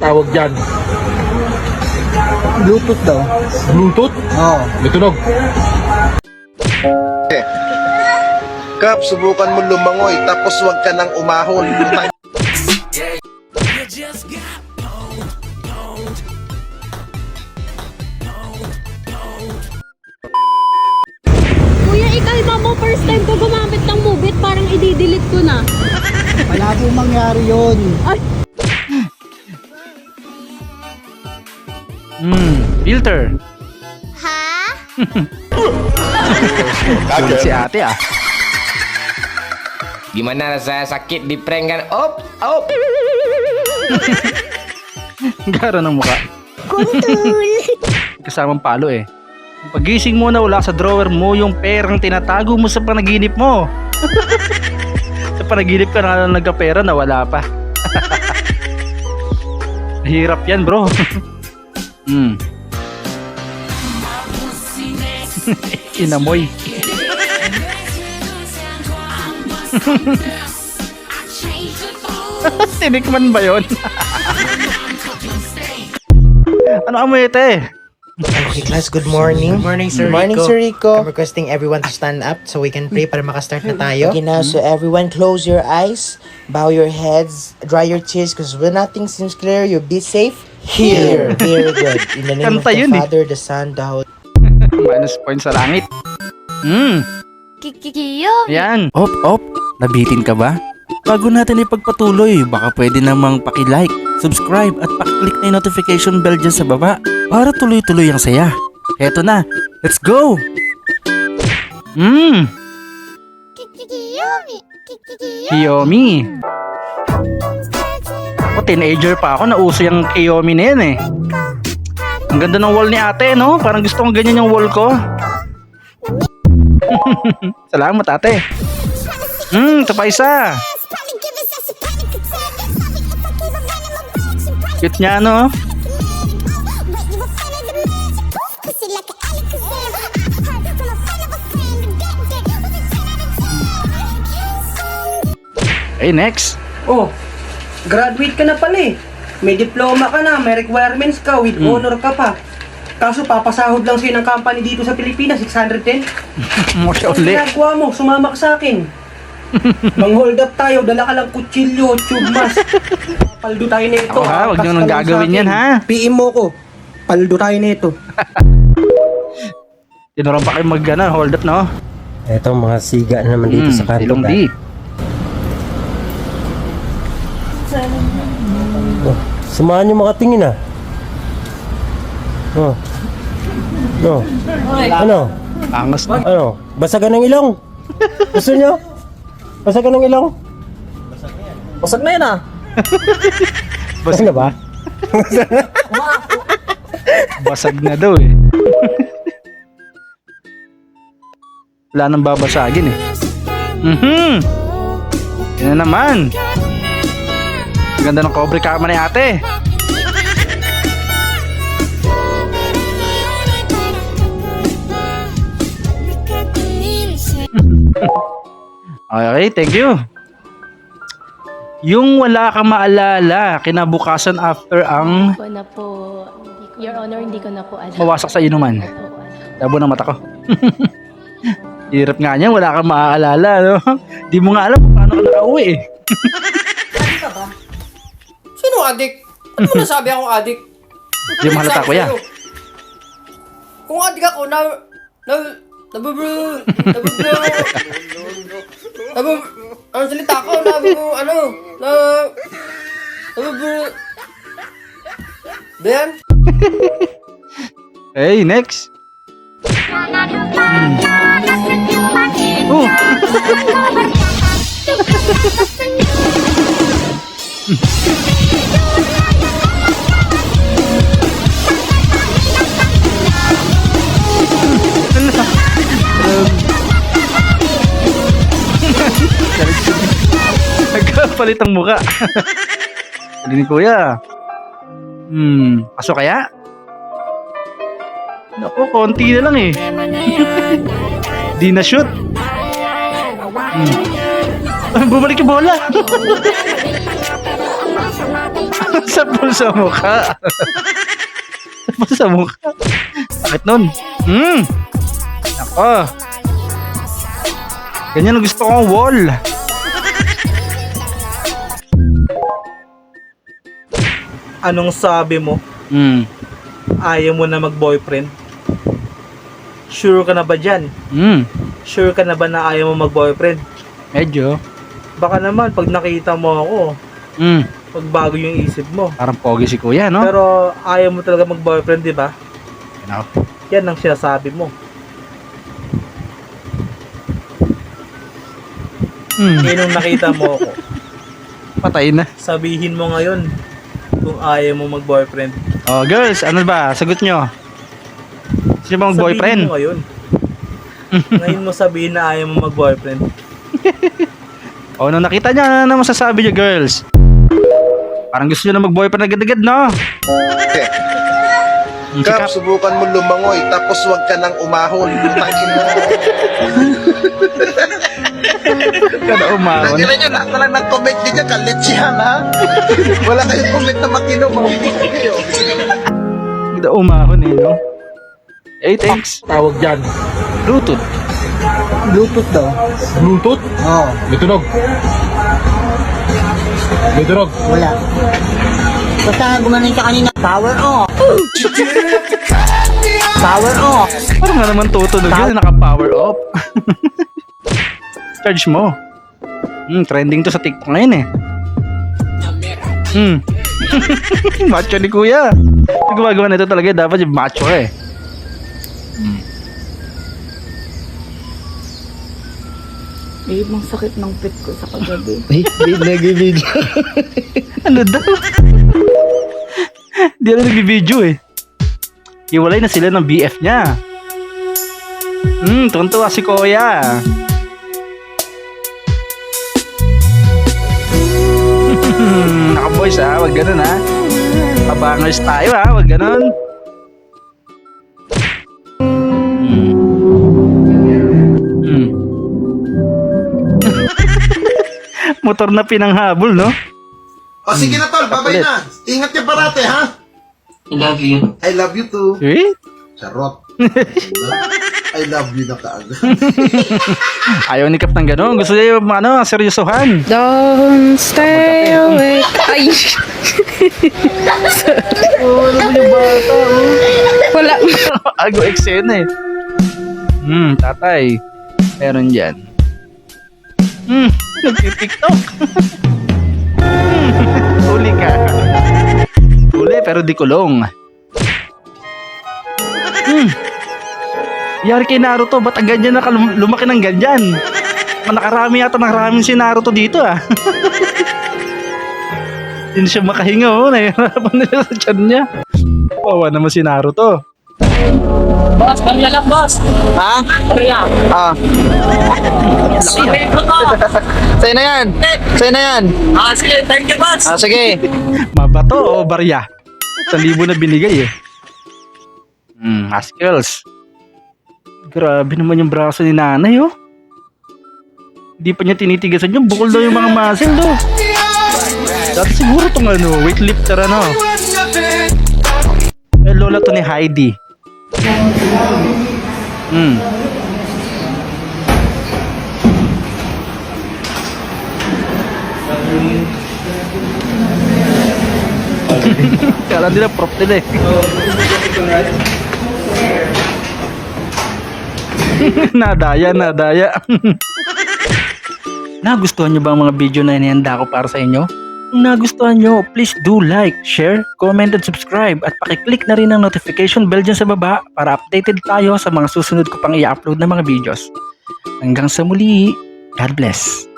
tawag dyan? Bluetooth daw. Bluetooth? Oo. May tunog. Kap, subukan mo lumangoy tapos wag ka nang umahon. Kuya, ikalma mo, first time ko gumamit ng Mubit, parang i-delete ko na. Wala po mangyari yun. Ay, Filter. ha? Sulit si ate ah. Gimana saya sakit di prank kan? Op, op. Gara ng mukha. Kasamang palo eh. Pagising mo na wala sa drawer mo yung perang tinatago mo sa panaginip mo. Sa panaginip ka na nagkapera na wala pa. Hirap yan bro. Inamoy. Tinikman ba yun? Ano amoy ito eh? Okay class, good morning. Good morning, Sir Good morning, Rico. Sir Rico. I'm requesting everyone to stand up so we can pray para makastart na tayo. Okay now, so everyone close your eyes, bow your heads, dry your tears because when nothing seems clear, you'll be safe here. Very good. In the name Kanta of the yun eh. Father, the Son, the Holy Minus point sa langit. Kikiyo. Yan. Op, nabitin ka ba? Bago natin ipagpatuloy, baka pwede namang paki-like, subscribe at paki-click na yung notification bell dyan sa baba para tuloy-tuloy ang saya. Heto na, let's go! Kiyomi. Ako, teenager pa ako, nauso yung Kiyomi na yan eh. Ang ganda ng wall ni ate, no? Parang gusto kong ganyan yung wall ko. Salamat ate. Ito pa isa. Cute niya, no? Okay, next. Oh, graduate ka na pala eh. May diploma ka na, may requirements ka, with honor ka pa. Kaso papasahod lang sa'yo ng company dito sa Pilipinas, 610. Mo siya Ang uli. ginagawa mo, sumama ka sa akin. Mang-hold up tayo, dala ka lang kutsilyo, tube mask. Paldo tayo na ito. Ako ha, wag nyo Angkas nang ka lang gagawin sa yan, akin. ha? PM mo ko, paldo tayo na ito. Tinuran pa kayo hold up, no? Ito mga siga naman dito sa kanto. Ilong di. Samahan nyo makatingin ah. Oh. No. Ano? Angas na. Ano? Basagan ng ilong. Gusto nyo? Basagan ng ilong? Basag na yan ah. Basag na ba? Basag na daw eh. Wala nang babasagin eh. Yan na naman. Ang ganda ng cobre kama ni ate. Okay, thank you. Yung wala kang maalala kinabukasan after ang Ko na po, Your Honor, hindi ko na po alam. mawasak sa inuman. Opo, alam. Labo ng mata ko. Hirap nga niya, wala kang maaalala, no? Di mo nga alam kung paano ka nakauwi eh. Sino adik? Ano mo nasabi akong adik? Di mo halata, kuya. Kung adik ako, ang salita ko, Dayan? Hey, next. Oh. Nagkapalit ang muka. Sabi ni kuya. Paso kaya? Naku, konti na lang eh. Di na shoot. Bumalik yung bola. Sapul sa mukha. Sapul sa mukha. Bakit nun? Ako. Ganyan ang gusto kong wall. Anong sabi mo? Ayaw mo na mag-boyfriend? Sure ka na ba dyan? Sure ka na ba na ayaw mo mag-boyfriend? Medyo. Baka naman pag nakita mo ako, magbago yung isip mo. Parang pogi si kuya, no? Pero ayaw mo talaga mag-boyfriend, di ba? Ako. Yan ang sinasabi mo. Nung nakita mo ako, Patay na. sabihin mo ngayon kung ayaw mo mag-boyfriend. Oh, girls, ano ba? Sagot nyo. Sino ba mag-boyfriend? Sabihin mo ngayon. Ngayon mo sabihin na ayaw mo mag-boyfriend. Oh, nung nakita niya, ano masasabi niyo, girls? Parang gusto niyo na mag-boyfriend agad-agad, no? Kap, subukan mo lumangoy, tapos wag ka nang umahon. Kada umahon. Tangina nyo, lahat na lang nag-comment din dyan, kalitsihan, ha? Wala kayong comment na makinom, makinig kayo. Kada umahon, eh, no? Hey, thanks. Tawag dyan. Bluetooth. Bluetooth daw. Bluetooth? Oo. May tunog. May tunog. Wala. Basta gumanin ka kanina. Power off. Power off. Parang nga naman tutunog yun, naka-power off. Charge mo. Trending to sa TikTok ngayon, eh. Macho ni kuya. Yung gumagawa nito talaga, dapat yung macho, eh. Babe, ang sakit ng pit ko sa kagabi. Nag-video. Ano daw? Di na nagbibideo, eh. Iwalay na sila ng BF niya. Tuntua si kuya. Naka-boys, ha? Wag ganun, ha? Pabangers tayo, ha? Wag ganun. Motor na pinanghabol, no? O sige na, tol, babay na. Ingat ka parate, ha? I love you. I love you too. Eh? Charot. I love you na kaagad. Ayaw ni Kap ng gano'n. Gusto niya yung seryosohan. Don't stay awake. Ay! Wala. Ago eksena, eh. Tatay. Meron dyan. Nagtitiktok. Huli ka. Huli pero di kulong. Yari kay Naruto, ba't ang ganyan lumaki ng ganyan? Nakarami yata ng ramen si Naruto dito, ah. Hindi siya makahinga, oh. Nahihirapan nila sa tiyan niya. Wawa naman si Naruto. Boss, barya lang, boss. Ha? Barya. Ah. Sa'yo na yan. Sa'yo na yan. Sige, thank you, boss. Sige. Mabato o barya? 1,000 na binigay, eh. Haskell. Grabe naman yung braso ni nanay, oh. Hindi pa niya tinitigasan yung bukol daw yung mga muscle, do. Dati siguro itong weightlifter, ano. Eh, lola to ni Heidi. Kala nila prop nila, eh. Nadaya. Nagustuhan nyo ba ang mga video na inihanda ko para sa inyo? Kung nagustuhan nyo, please do like, share, comment, and subscribe at pakiclick na rin ang notification bell dyan sa baba para updated tayo sa mga susunod ko pang i-upload na mga videos. Hanggang sa muli, God bless!